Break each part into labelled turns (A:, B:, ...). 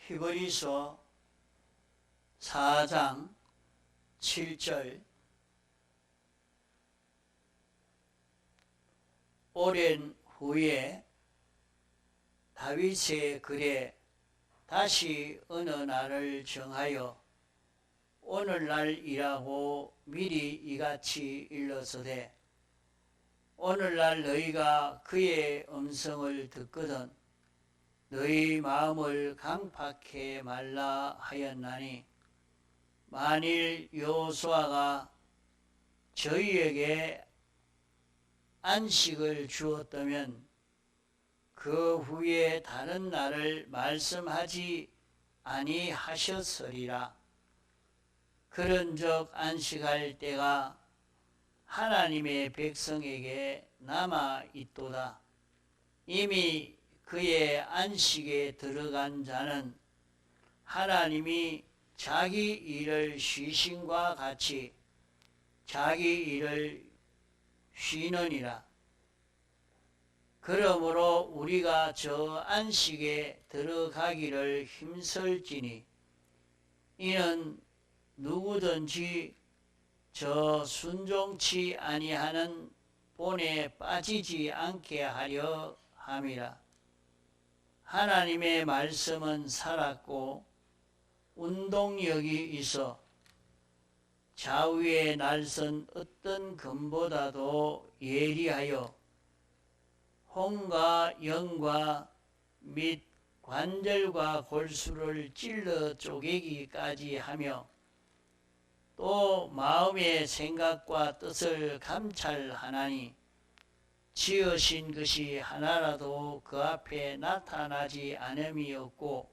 A: 히브리서 4장 7절 오랜 후에 다윗의 글에 다시 어느 날을 정하여 오늘날이라고 미리 이같이 일렀으되 오늘날 너희가 그의 음성을 듣거든 너희 마음을 강팍해 말라 하였나니 만일 여호수아가 저희에게 안식을 주었다면 그 후에 다른 날을 말씀하지 아니하셨으리라. 그런즉 안식할 때가 하나님의 백성에게 남아 있도다. 이미 그의 안식에 들어간 자는 하나님이 자기 일을 쉬심과 같이 자기 일을 쉬느니라. 그러므로 우리가 저 안식에 들어가기를 힘쓸지니 이는 누구든지 저 순종치 아니하는 본에 빠지지 않게 하려 함이라. 하나님의 말씀은 살았고 운동력이 있어 좌우의 날선 어떤 금보다도 예리하여 혼과 영과 및 관절과 골수를 찔러 쪼개기까지 하며 또 마음의 생각과 뜻을 감찰하나니 지으신 것이 하나라도 그 앞에 나타나지 않음이 없고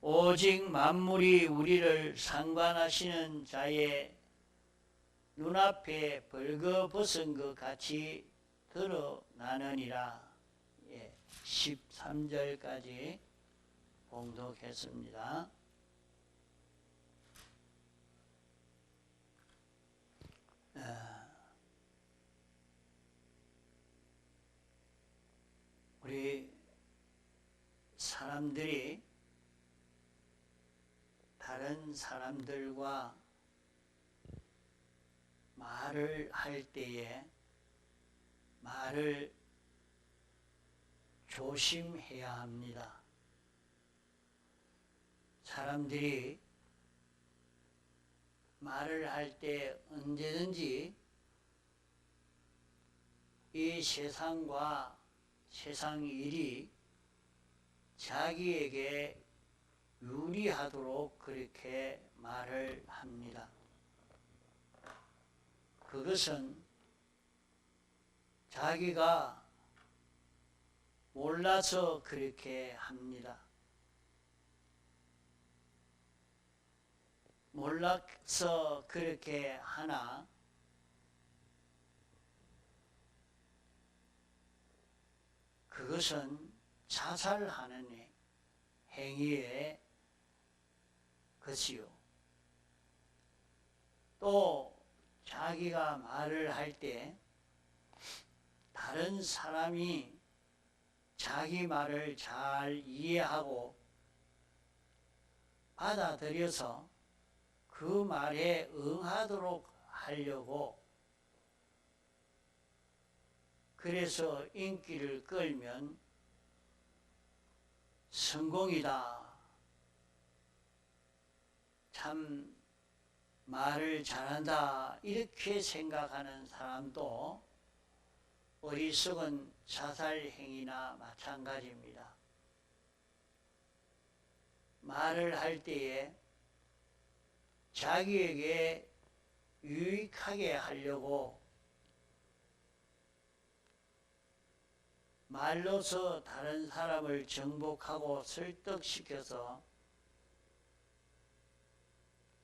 A: 오직 만물이 우리를 상관하시는 자의 눈앞에 벌거벗은 것 같이 드러나느니라. 13절까지 봉독했습니다. 우리 사람들이 다른 사람들과 말을 할 때에 말을 조심해야 합니다. 사람들이 말을 할 때 언제든지 이 세상과 세상 일이 자기에게 유리하도록 그렇게 말을 합니다. 그것은 자기가 몰라서 그렇게 합니다. 몰라서 그렇게 하나 그것은 자살하는 행위의 것이요. 또 자기가 말을 할 때 다른 사람이 자기 말을 잘 이해하고 받아들여서 그 말에 응하도록 하려고 그래서 인기를 끌면 성공이다. 참 말을 잘한다. 이렇게 생각하는 사람도 어리석은 자살 행위나 마찬가지입니다. 말을 할 때에 자기에게 유익하게 하려고 말로서 다른 사람을 정복하고 설득시켜서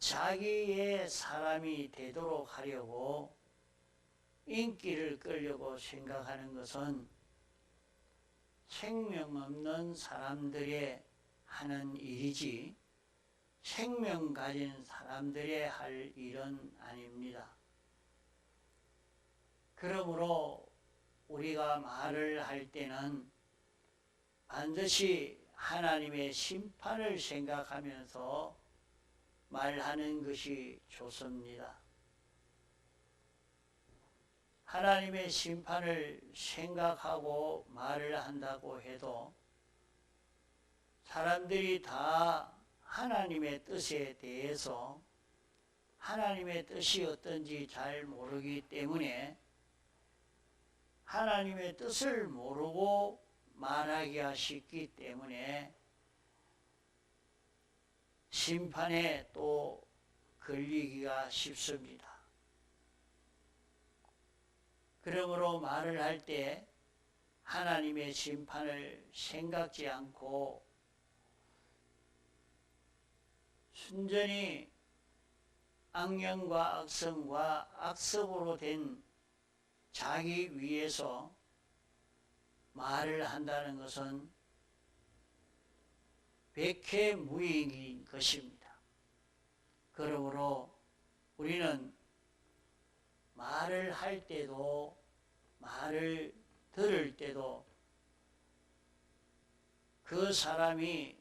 A: 자기의 사람이 되도록 하려고 인기를 끌려고 생각하는 것은 생명 없는 사람들의 하는 일이지 생명 가진 사람들의 할 일은 아닙니다. 그러므로 우리가 말을 할 때는 반드시 하나님의 심판을 생각하면서 말하는 것이 좋습니다. 하나님의 심판을 생각하고 말을 한다고 해도 사람들이 다 하나님의 뜻에 대해서 하나님의 뜻이 어떤지 잘 모르기 때문에 하나님의 뜻을 모르고 말하기가 쉽기 때문에 심판에 또 걸리기가 쉽습니다. 그러므로 말을 할 때 하나님의 심판을 생각지 않고 순전히 악령과 악성과 악습으로 된 자기 위에서 말을 한다는 것은 백해무익인 것입니다. 그러므로 우리는 말을 할 때도 말을 들을 때도 그 사람이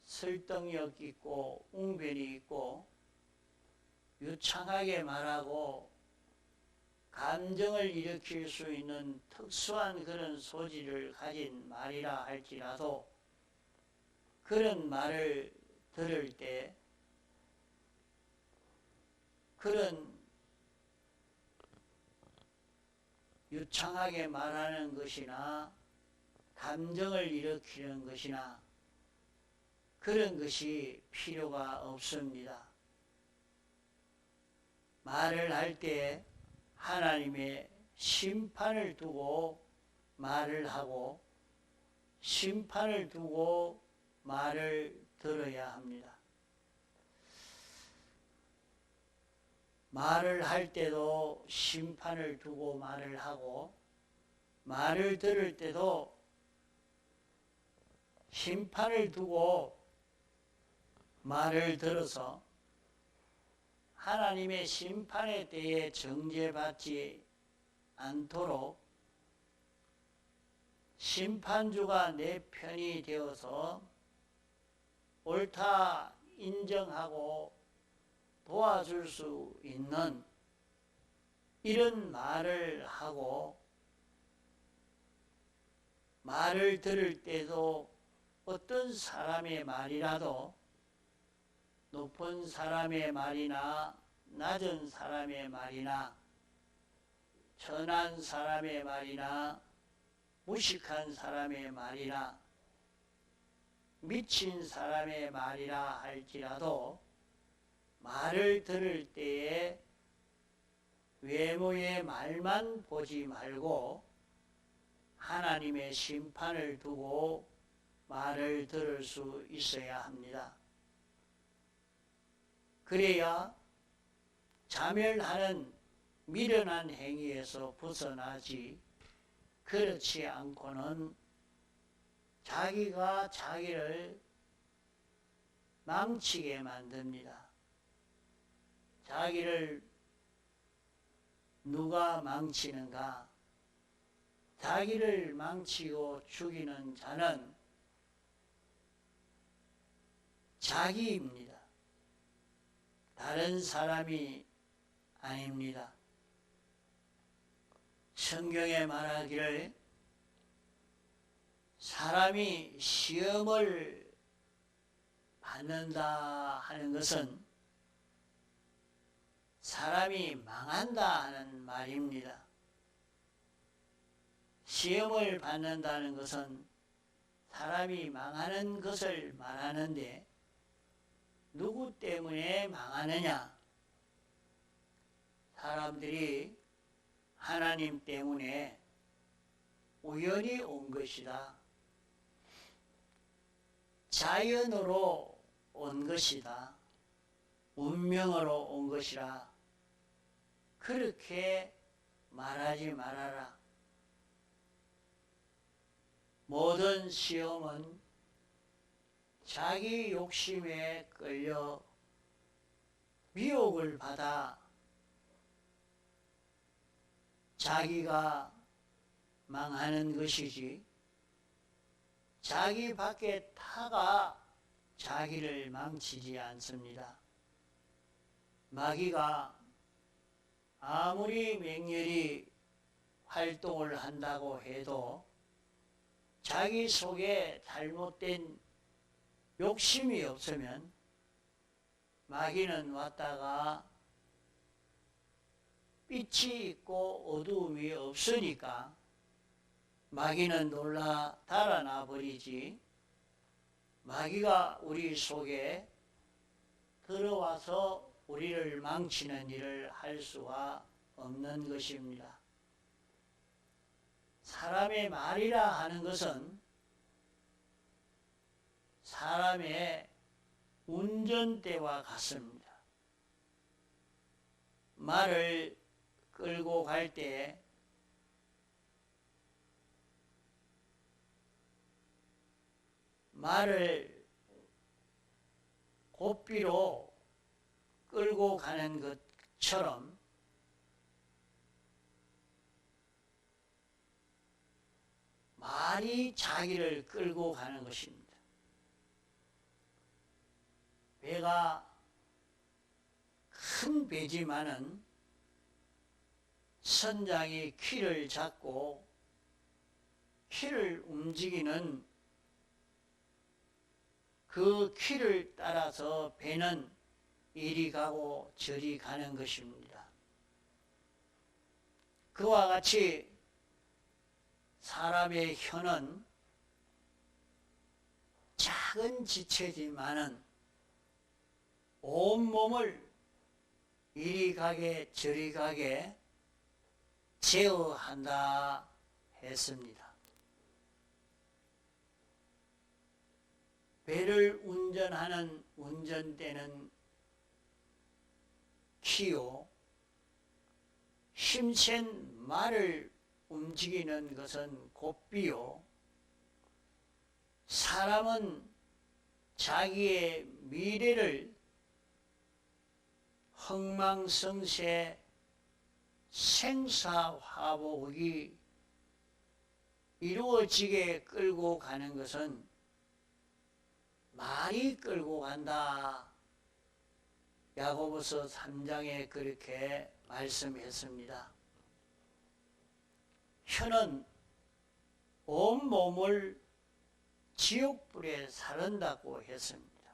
A: 설득력 있고 웅변이 있고 유창하게 말하고 감정을 일으킬 수 있는 특수한 그런 소질을 가진 말이라 할지라도 그런 말을 들을 때 그런 유창하게 말하는 것이나 감정을 일으키는 것이나 그런 것이 필요가 없습니다. 말을 할 때 하나님의 심판을 두고 말을 하고 심판을 두고 말을 들어야 합니다. 말을 할 때도 심판을 두고 말을 하고 말을 들을 때도 심판을 두고 말을 들어서 하나님의 심판에 대해 정죄받지 않도록 심판주가 내 편이 되어서 옳다 인정하고 도와줄 수 있는 이런 말을 하고 말을 들을 때도 어떤 사람의 말이라도 높은 사람의 말이나 낮은 사람의 말이나 천한 사람의 말이나 무식한 사람의 말이나 미친 사람의 말이라 할지라도 말을 들을 때에 외모의 말만 보지 말고 하나님의 심판을 두고 말을 들을 수 있어야 합니다. 그래야 자멸하는 미련한 행위에서 벗어나지 그렇지 않고는 자기가 자기를 망치게 만듭니다. 자기를 누가 망치는가? 자기를 망치고 죽이는 자는 자기입니다. 다른 사람이 아닙니다. 성경에 말하기를 사람이 시험을 받는다 하는 것은 사람이 망한다 하는 말입니다. 시험을 받는다는 것은 사람이 망하는 것을 말하는데 누구 때문에 망하느냐? 사람들이 하나님 때문에 우연히 온 것이다. 자연으로 온 것이다. 운명으로 온 것이라. 그렇게 말하지 말아라. 모든 시험은 자기 욕심에 끌려 미혹을 받아 자기가 망하는 것이지 자기 밖에 타가 자기를 망치지 않습니다. 마귀가 아무리 맹렬히 활동을 한다고 해도 자기 속에 잘못된 욕심이 없으면 마귀는 왔다가 빛이 있고 어두움이 없으니까 마귀는 놀라 달아나 버리지, 마귀가 우리 속에 들어와서 우리를 망치는 일을 할 수가 없는 것입니다. 사람의 말이라 하는 것은 사람의 운전대와 같습니다. 말을 끌고 갈 때 말을 고삐로 끌고 가는 것처럼 말이 자기를 끌고 가는 것입니다. 배가 큰 배지만은 선장이 키를 잡고 키를 움직이는 그 키를 따라서 배는 이리 가고 저리 가는 것입니다. 그와 같이 사람의 혀는 작은 지체지만은 온몸을 이리 가게 저리 가게 제어한다 했습니다. 배를 운전하는 운전대는 키요, 힘센 말을 움직이는 것은 고삐요, 사람은 자기의 미래를 흥망성쇠 생사화복이 이루어지게 끌고 가는 것은 말이 끌고 간다. 야고보서 3장에 그렇게 말씀했습니다. 혀는 온몸을 지옥불에 사른다고 했습니다.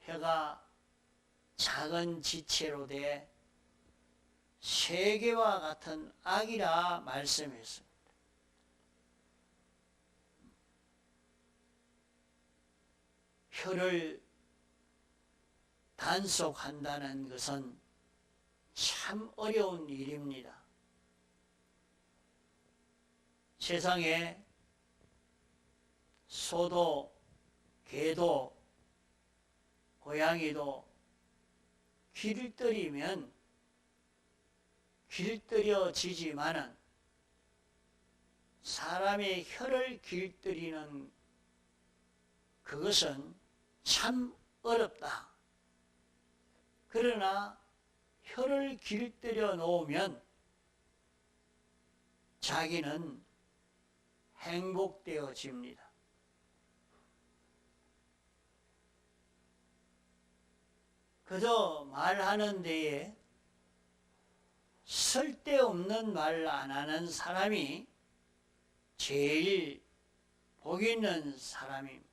A: 혀가 작은 지체로 돼 세계와 같은 악이라 말씀했습니다. 혀를 단속한다는 것은 참 어려운 일입니다. 세상에 소도, 개도, 고양이도 길들이면 길들여지지만은 사람의 혀를 길들이는 그것은 참 어렵다. 그러나 혀를 길들여 놓으면 자기는 행복되어집니다. 그저 말하는 데에 쓸데없는 말 안 하는 사람이 제일 복 있는 사람입니다.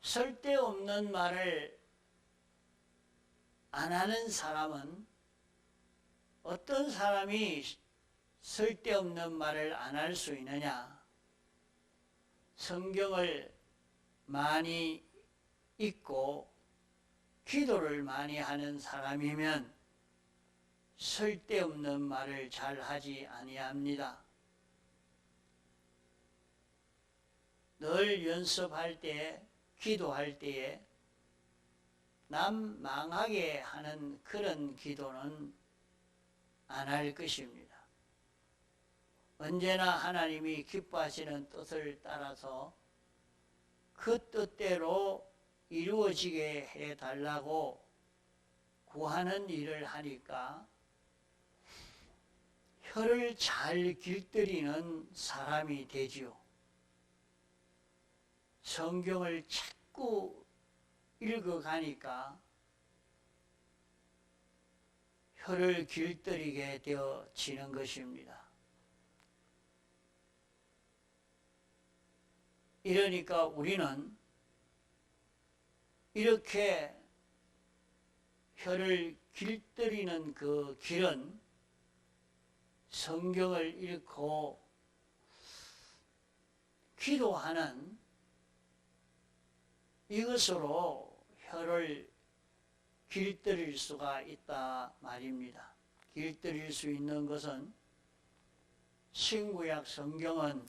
A: 쓸데없는 말을 안 하는 사람은, 어떤 사람이 쓸데없는 말을 안 할 수 있느냐? 성경을 많이 읽고 기도를 많이 하는 사람이면 쓸데없는 말을 잘 하지 아니합니다. 늘 연습할 때, 기도할 때에 남 망하게 하는 그런 기도는 안 할 것입니다. 언제나 하나님이 기뻐하시는 뜻을 따라서 그 뜻대로 이루어지게 해달라고 구하는 일을 하니까 혀를 잘 길들이는 사람이 되지요. 성경을 자꾸 읽어가니까 혀를 길들이게 되어지는 것입니다. 이러니까 우리는 이렇게 혀를 길들이는 그 길은 성경을 읽고 기도하는 이것으로 혀를 길들일 수가 있다 말입니다. 길들일 수 있는 것은 신구약 성경은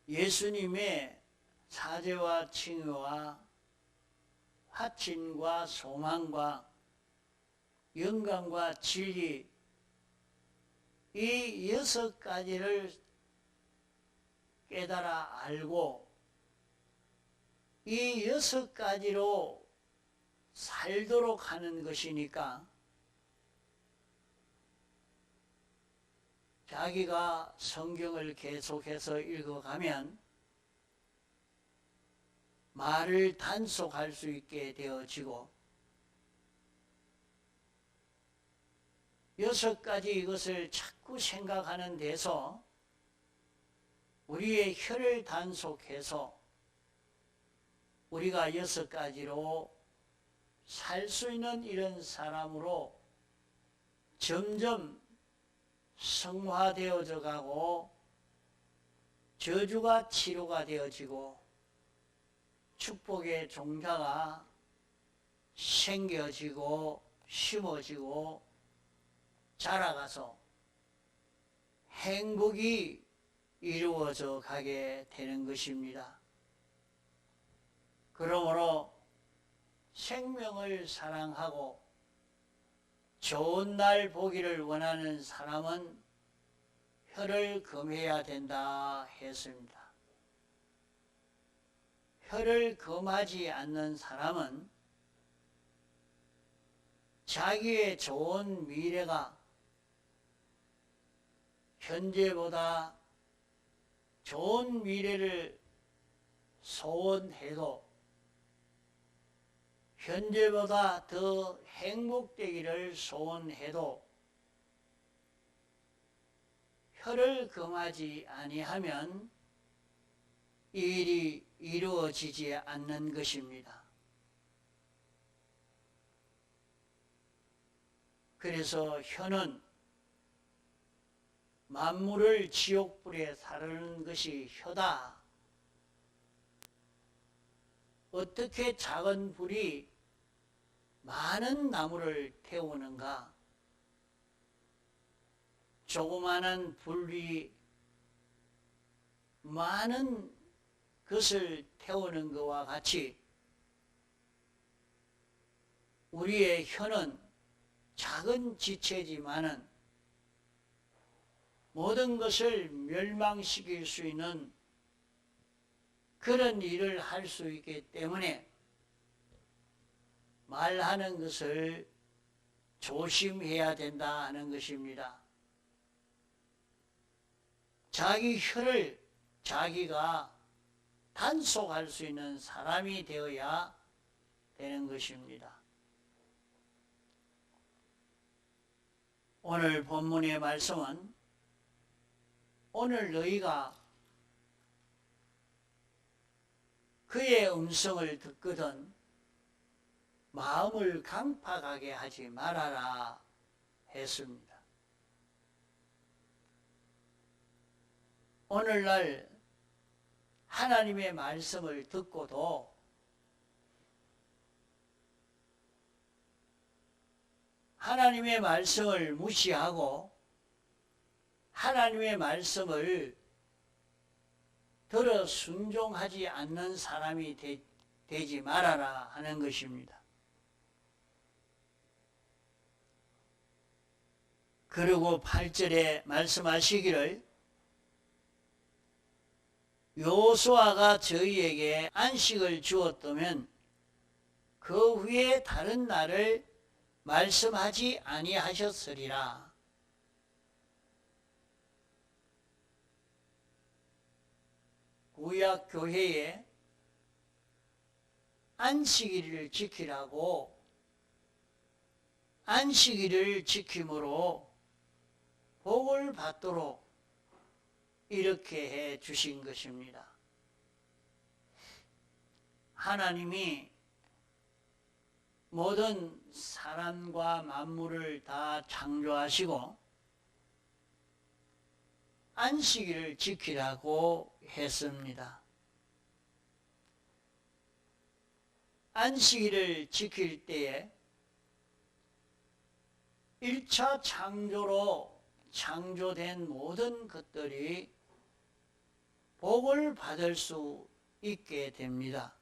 A: 예수님의 사죄와 칭의와 화친과 소망과 영광과 진리 이 6가지를 깨달아 알고 이 6가지로 살도록 하는 것이니까 자기가 성경을 계속해서 읽어가면 말을 단속할 수 있게 되어지고 6가지 이것을 자꾸 생각하는 데서 우리의 혀를 단속해서 우리가 6가지로 살 수 있는 이런 사람으로 점점 성화되어져 가고 저주가 치료가 되어지고 축복의 종자가 생겨지고 심어지고 자라가서 행복이 이루어져 가게 되는 것입니다. 그러므로 생명을 사랑하고 좋은 날 보기를 원하는 사람은 혀를 금해야 된다 했습니다. 혀를 금하지 않는 사람은 자기의 좋은 미래가 현재보다 좋은 미래를 소원해도 현재보다 더 행복되기를 소원해도 혀를 금하지 아니하면 이 일이 이루어지지 않는 것입니다. 그래서 혀는 만물을 지옥불에 사르는 것이 혀다. 어떻게 작은 불이 많은 나무를 태우는가? 조그마한 불이 많은 것을 태우는 것과 같이 우리의 혀는 작은 지체지만은 모든 것을 멸망시킬 수 있는 그런 일을 할 수 있기 때문에 말하는 것을 조심해야 된다 하는 것입니다. 자기 혀를 자기가 단속할 수 있는 사람이 되어야 되는 것입니다. 오늘 본문의 말씀은 오늘 너희가 그의 음성을 듣거든 마음을 강팍하게 하지 말아라 했습니다. 오늘날 하나님의 말씀을 듣고도 하나님의 말씀을 무시하고 하나님의 말씀을 들어 순종하지 않는 사람이 되지 말아라 하는 것입니다. 그리고 8절에 말씀하시기를 여호수아가 저희에게 안식을 주었다면 그 후에 다른 날을 말씀하지 아니하셨으리라. 구약 교회에 안식일을 지키라고 안식일을 지킴으로 복을 받도록 이렇게 해 주신 것입니다. 하나님이 모든 사람과 만물을 다 창조하시고 안식일을 지키라고 했습니다. 안식일을 지킬 때에 1차 창조로 창조된 모든 것들이 복을 받을 수 있게 됩니다.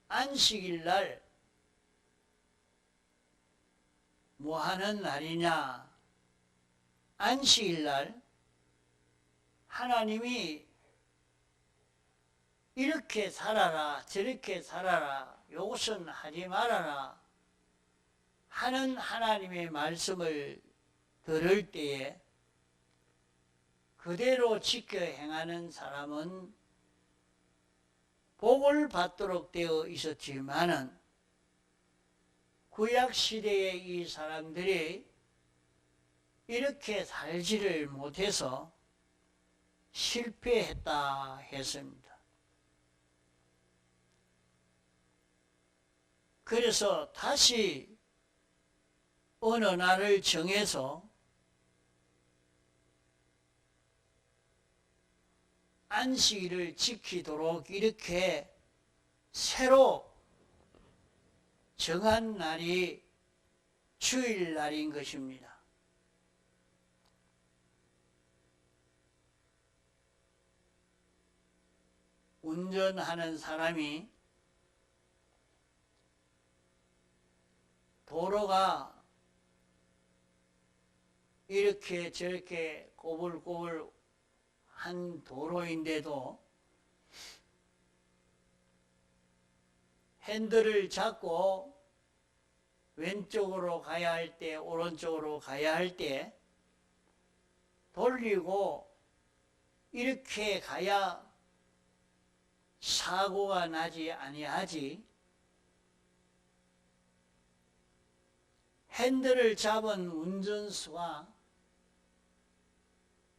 A: 안식일 날 뭐 하는 날이냐? 안식일 날 하나님이 이렇게 살아라, 저렇게 살아라, 요것은 하지 말아라 하는 하나님의 말씀을 들을 때에 그대로 지켜 행하는 사람은 복을 받도록 되어 있었지만은 구약 시대의 이 사람들이 이렇게 살지를 못해서 실패했다 했습니다. 그래서 다시 어느 날을 정해서 안식일을 지키도록 이렇게 새로 정한 날이 주일날인 것입니다. 운전하는 사람이 도로가 이렇게 저렇게 꼬불꼬불 한 도로인데도 핸들을 잡고 왼쪽으로 가야 할 때, 오른쪽으로 가야 할 때 돌리고 이렇게 가야 사고가 나지 아니하지. 핸들을 잡은 운전수가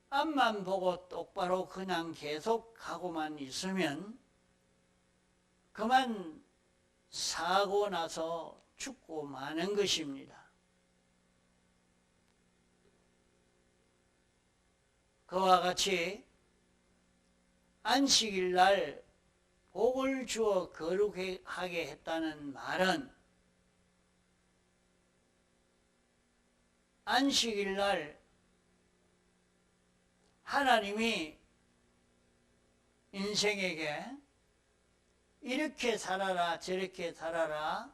A: 앞만 보고 똑바로 그냥 계속 가고만 있으면 그만 사고 나서 죽고 마는 것입니다. 그와 같이 안식일 날 복을 주어 거룩하게 했다는 말은 안식일 날 하나님이 인생에게 이렇게 살아라, 저렇게 살아라,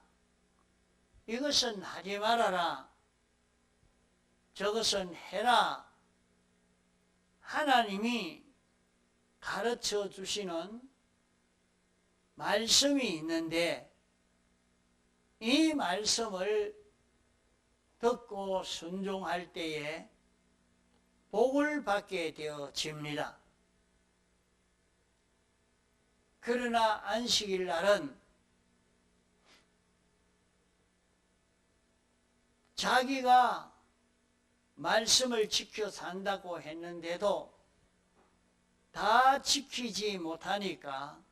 A: 이것은 하지 말아라, 저것은 해라, 하나님이 가르쳐 주시는 말씀이 있는데 이 말씀을 듣고 순종할 때에 복을 받게 되어집니다. 그러나 안식일 날은 자기가 말씀을 지켜 산다고 했는데도 다 지키지 못하니까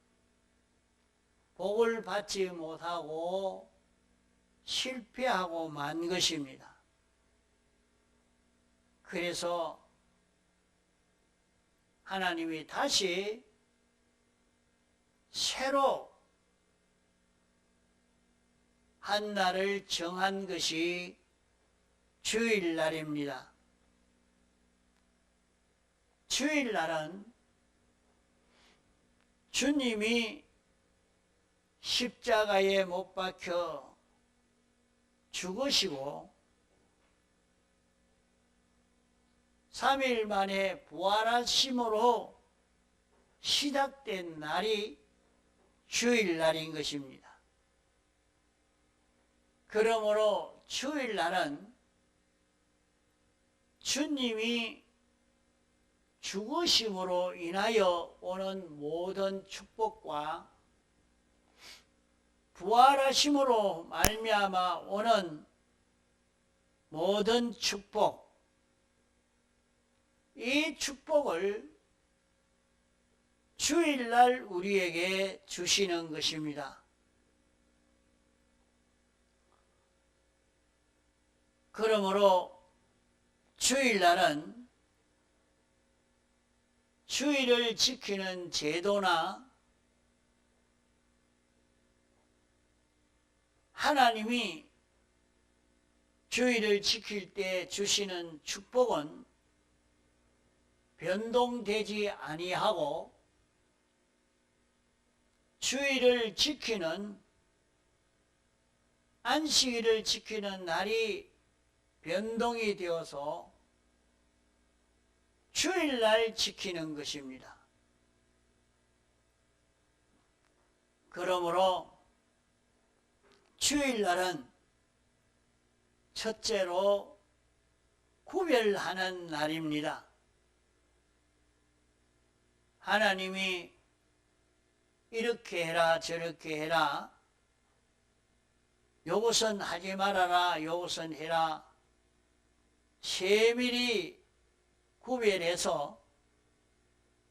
A: 복을 받지 못하고 실패하고 만 것입니다. 그래서 하나님이 다시 새로 한 날을 정한 것이 주일날입니다. 주일날은 주님이 십자가에 못 박혀 죽으시고 3일 만에 부활하심으로 시작된 날이 주일날인 것입니다. 그러므로 주일날은 주님이 죽으심으로 인하여 오는 모든 축복과 부활하심으로 말미암아 오는 모든 축복, 이 축복을 주일날 우리에게 주시는 것입니다. 그러므로 주일날은 주일을 지키는 제도나 하나님이 주일을 지킬 때 주시는 축복은 변동되지 아니하고 주일을 지키는 안식일을 지키는 날이 변동이 되어서 주일날 지키는 것입니다. 그러므로 주일날은 첫째로 구별하는 날입니다. 하나님이 이렇게 해라 저렇게 해라, 요것은 하지 말아라 요것은 해라, 세밀히 구별해서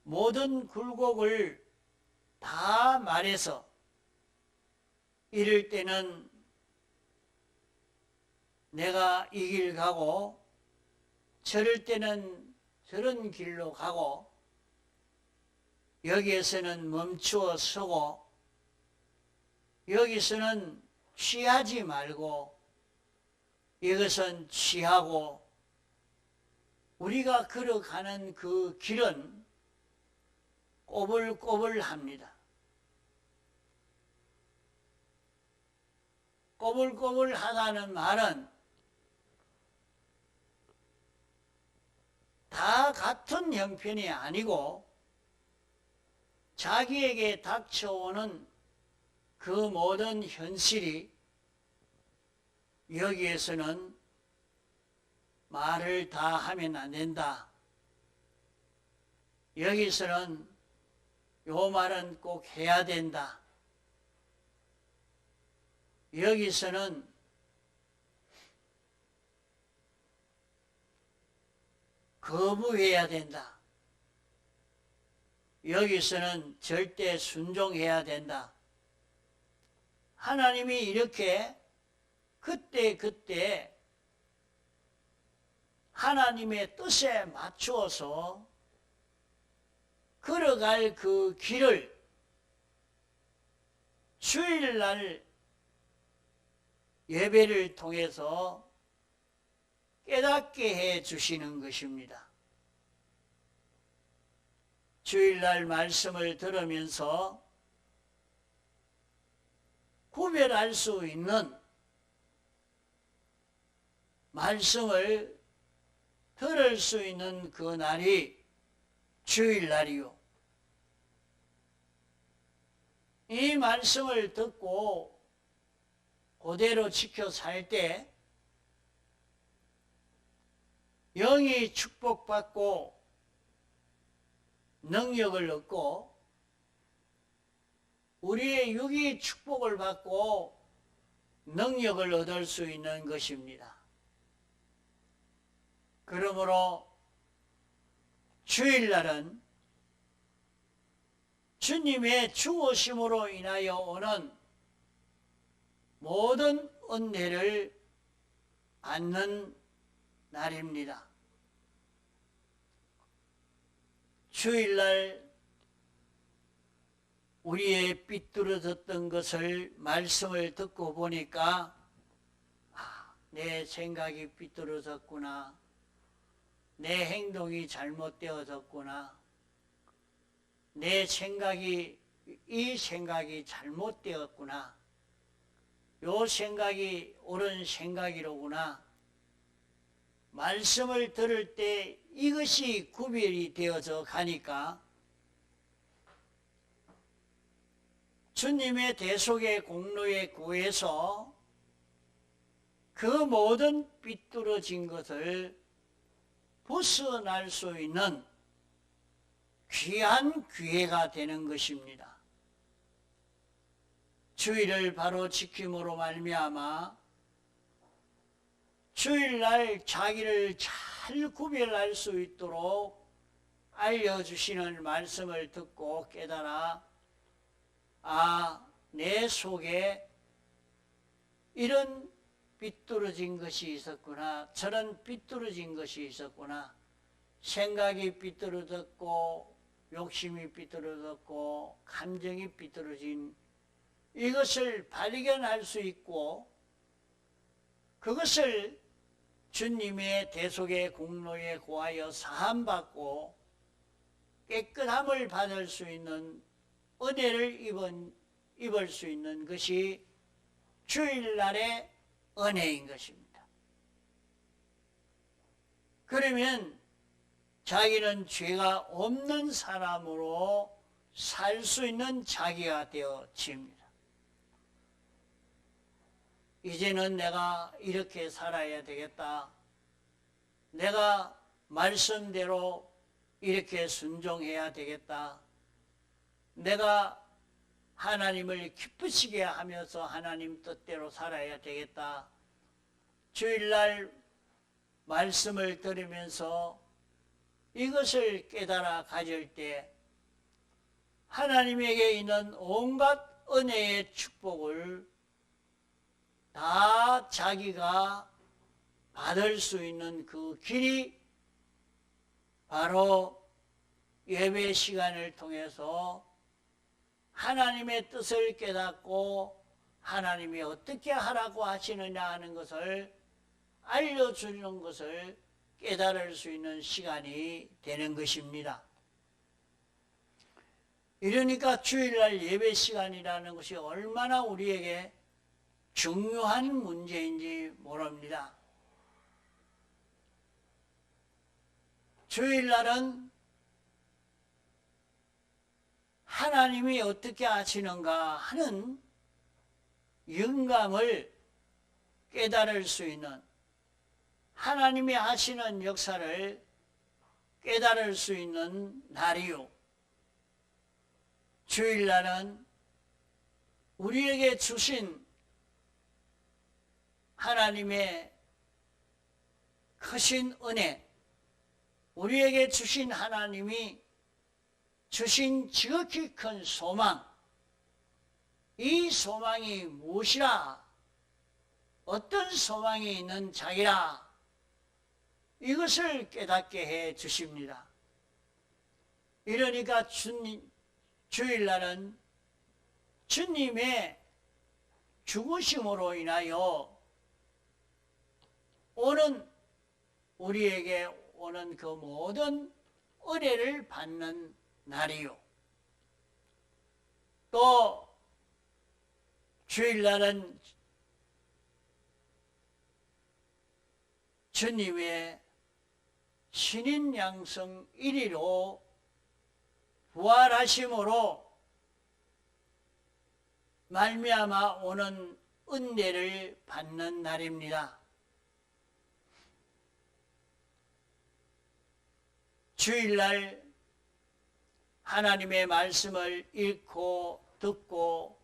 A: 모든 굴곡을 다 말해서 이럴 때는 내가 이 길 가고 저럴 때는 저런 길로 가고 여기에서는 멈추어 서고 여기서는 취하지 말고 이것은 취하고, 우리가 걸어가는 그 길은 꼬불꼬불합니다. 꼬불꼬불하다는 말은 다 같은 형편이 아니고 자기에게 닥쳐오는 그 모든 현실이 여기에서는 말을 다 하면 안 된다, 여기서는 요 말은 꼭 해야 된다, 여기서는 거부해야 된다, 여기서는 절대 순종해야 된다. 하나님이 이렇게 그때 하나님의 뜻에 맞추어서 걸어갈 그 길을 주일날 예배를 통해서 깨닫게 해 주시는 것입니다. 주일날 말씀을 들으면서 구별할 수 있는 말씀을 들을 수 있는 그 날이 주일날이요. 이 말씀을 듣고 그대로 지켜 살 때 영이 축복받고 능력을 얻고 우리의 육이 축복을 받고 능력을 얻을 수 있는 것입니다. 그러므로 주일날은 주님의 죽으심으로 인하여 오는 모든 은혜를 받는 날입니다. 주일날 우리의 삐뚤어졌던 것을 말씀을 듣고 보니까 내 생각이 삐뚤어졌구나, 내 행동이 잘못되어졌구나, 이 생각이 잘못되었구나, 요 생각이 옳은 생각이로구나. 말씀을 들을 때 이것이 구별이 되어져 가니까 주님의 대속의 공로에 구해서 그 모든 삐뚤어진 것을 벗어날 수 있는 귀한 기회가 되는 것입니다. 주의를 바로 지킴으로 말미암아 주일날 자기를 잘 구별할 수 있도록 알려주시는 말씀을 듣고 깨달아 내 속에 이런 삐뚤어진 것이 있었구나, 저런 삐뚤어진 것이 있었구나, 생각이 삐뚤어졌고 욕심이 삐뚤어졌고 감정이 삐뚤어진 이것을 발견할 수 있고 그것을 주님의 대속의 공로에 구하여 사함받고 깨끗함을 받을 수 있는 은혜를 입을 수 있는 것이 주일날의 은혜인 것입니다. 그러면 자기는 죄가 없는 사람으로 살 수 있는 자기가 되어집니다. 이제는 내가 이렇게 살아야 되겠다. 내가 말씀대로 이렇게 순종해야 되겠다. 내가 하나님을 기쁘시게 하면서 하나님 뜻대로 살아야 되겠다. 주일날 말씀을 들으면서 이것을 깨달아 가질 때 하나님에게 있는 온갖 은혜의 축복을 다 자기가 받을 수 있는 그 길이 바로 예배 시간을 통해서 하나님의 뜻을 깨닫고 하나님이 어떻게 하라고 하시느냐 하는 것을 알려주는 것을 깨달을 수 있는 시간이 되는 것입니다. 이러니까 주일날 예배 시간이라는 것이 얼마나 우리에게 중요한 문제인지 모릅니다. 주일날은 하나님이 어떻게 하시는가 하는 영감을 깨달을 수 있는, 하나님이 하시는 역사를 깨달을 수 있는 날이요. 주일날은 우리에게 주신 하나님의 크신 은혜, 우리에게 주신 하나님이 주신 지극히 큰 소망, 이 소망이 무엇이라, 어떤 소망이 있는 자기라, 이것을 깨닫게 해 주십니다. 이러니까 주일날은 주님의 죽으심으로 인하여 우리에게 오는 그 모든 은혜를 받는 날이요. 또 주일날은 주님의 신인 양성 1위로 부활하심으로 말미암아 오는 은혜를 받는 날입니다. 주일날 하나님의 말씀을 읽고 듣고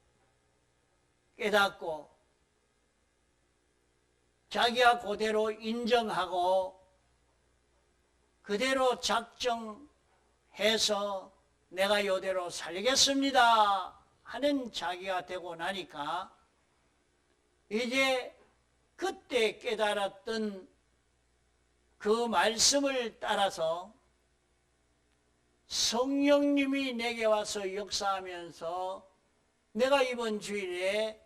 A: 깨닫고 자기가 그대로 인정하고 그대로 작정해서 내가 이대로 살겠습니다 하는 자기가 되고 나니까 이제 그때 깨달았던 그 말씀을 따라서 성령님이 내게 와서 역사하면서 내가 이번 주일에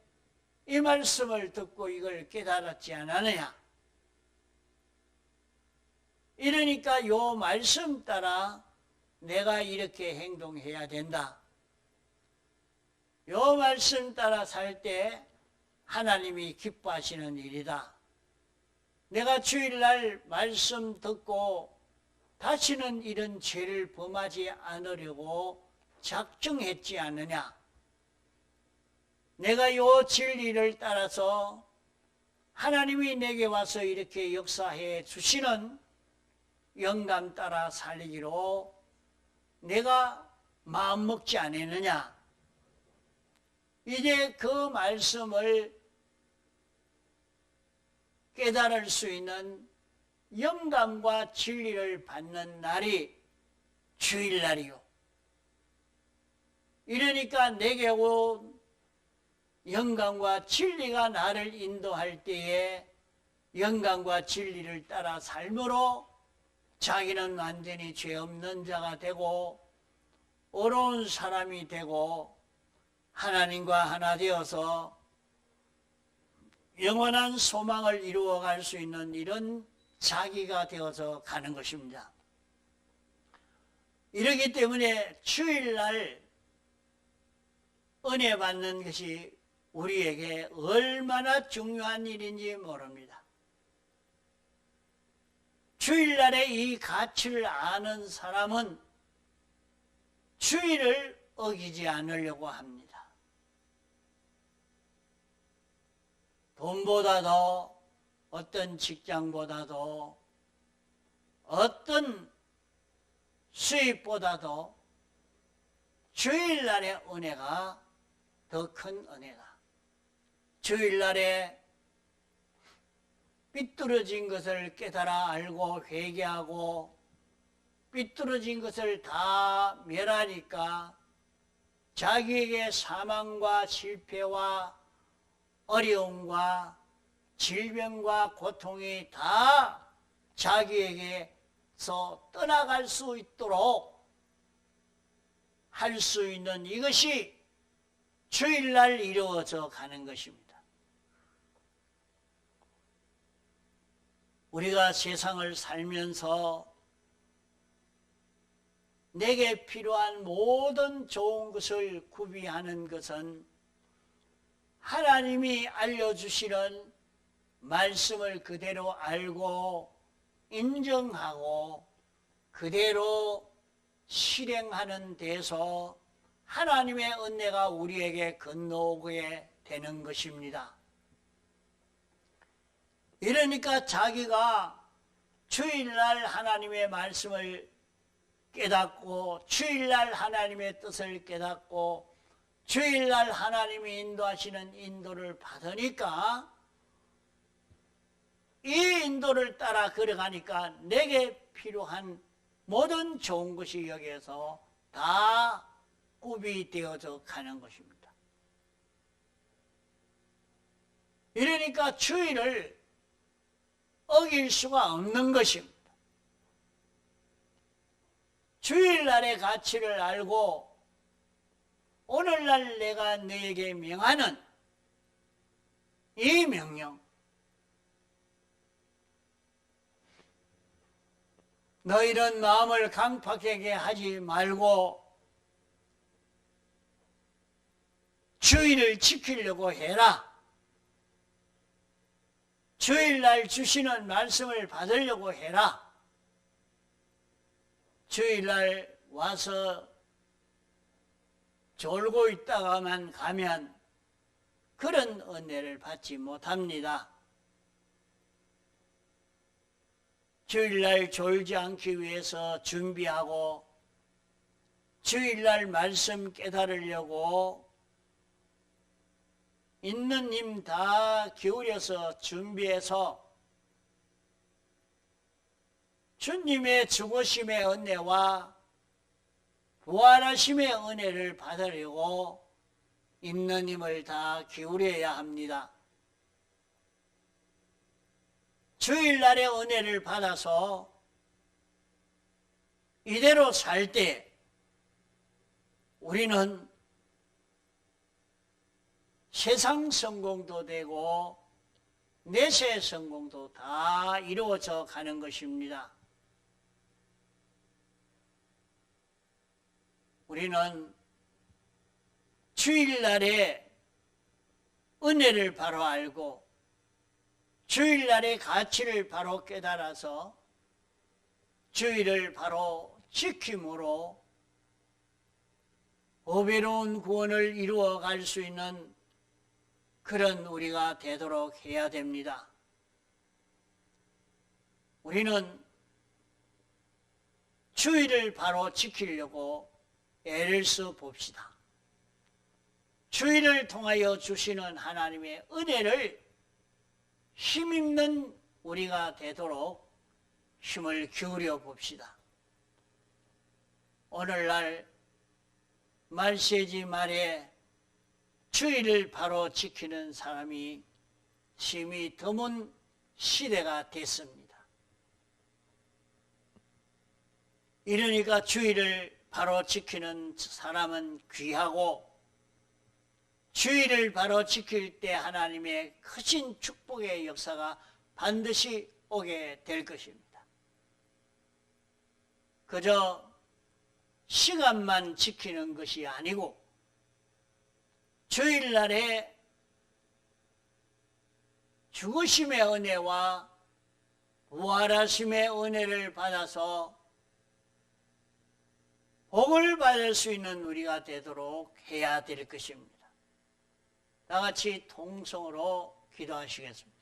A: 이 말씀을 듣고 이걸 깨달았지 않았느냐. 이러니까 요 말씀 따라 내가 이렇게 행동해야 된다. 요 말씀 따라 살 때 하나님이 기뻐하시는 일이다. 내가 주일날 말씀 듣고 다시는 이런 죄를 범하지 않으려고 작정했지 않느냐. 내가 요 진리를 따라서 하나님이 내게 와서 이렇게 역사해 주시는 영감 따라 살기로 내가 마음먹지 않았느냐. 이제 그 말씀을 깨달을 수 있는 영감과 진리를 받는 날이 주일날이요. 이러니까 내게 온 영감과 진리가 나를 인도할 때에 영감과 진리를 따라 삶으로 자기는 완전히 죄 없는 자가 되고 어려운 사람이 되고 하나님과 하나 되어서 영원한 소망을 이루어갈 수 있는 이런 자기가 되어서 가는 것입니다. 이렇기 때문에 주일날 은혜 받는 것이 우리에게 얼마나 중요한 일인지 모릅니다. 주일날에 이 가치를 아는 사람은 주일을 어기지 않으려고 합니다. 돈보다도 어떤 직장보다도 어떤 수입보다도 주일날의 은혜가 더 큰 은혜다. 주일날에 삐뚤어진 것을 깨달아 알고 회개하고 삐뚤어진 것을 다 멸하니까 자기에게 사망과 실패와 어려움과 질병과 고통이 다 자기에게서 떠나갈 수 있도록 할 수 있는 이것이 주일날 이루어져 가는 것입니다. 우리가 세상을 살면서 내게 필요한 모든 좋은 것을 구비하는 것은 하나님이 알려주시는 말씀을 그대로 알고 인정하고 그대로 실행하는 데서 하나님의 은혜가 우리에게 건너오게 되는 것입니다. 이러니까 자기가 주일날 하나님의 말씀을 깨닫고 주일날 하나님의 뜻을 깨닫고 주일날 하나님이 인도하시는 인도를 받으니까 이 인도를 따라 걸어가니까 내게 필요한 모든 좋은 것이 여기에서 다 구비되어져 가는 것입니다. 이러니까 주일을 어길 수가 없는 것입니다. 주일날의 가치를 알고 오늘날 내가 너에게 명하는 이 명령, 너희는 마음을 강팍하게 하지 말고 주일을 지키려고 해라. 주일날 주시는 말씀을 받으려고 해라. 주일날 와서 졸고 있다가만 가면 그런 은혜를 받지 못합니다. 주일날 졸지 않기 위해서 준비하고 주일날 말씀 깨달으려고 있는 힘 다 기울여서 준비해서 주님의 죽으심의 은혜와 부활하심의 은혜를 받으려고 있는 힘을 다 기울여야 합니다. 주일날의 은혜를 받아서 이대로 살 때 우리는 세상 성공도 되고 내세 성공도 다 이루어져 가는 것입니다. 우리는 주일날에 은혜를 바로 알고 주일날의 가치를 바로 깨달아서 주일을 바로 지킴으로 보배로운 구원을 이루어 갈 수 있는 그런 우리가 되도록 해야 됩니다. 우리는 주의를 바로 지키려고 애를 써 봅시다. 주의를 통하여 주시는 하나님의 은혜를 힘있는 우리가 되도록 힘을 기울여 봅시다. 오늘날 말세지 말에 주의를 바로 지키는 사람이 심히 드문 시대가 됐습니다. 이러니까 주의를 바로 지키는 사람은 귀하고, 주의를 바로 지킬 때 하나님의 크신 축복의 역사가 반드시 오게 될 것입니다. 그저 시간만 지키는 것이 아니고 주일날에 죽으심의 은혜와 부활하심의 은혜를 받아서 복을 받을 수 있는 우리가 되도록 해야 될 것입니다. 다 같이 통성으로 기도하시겠습니다.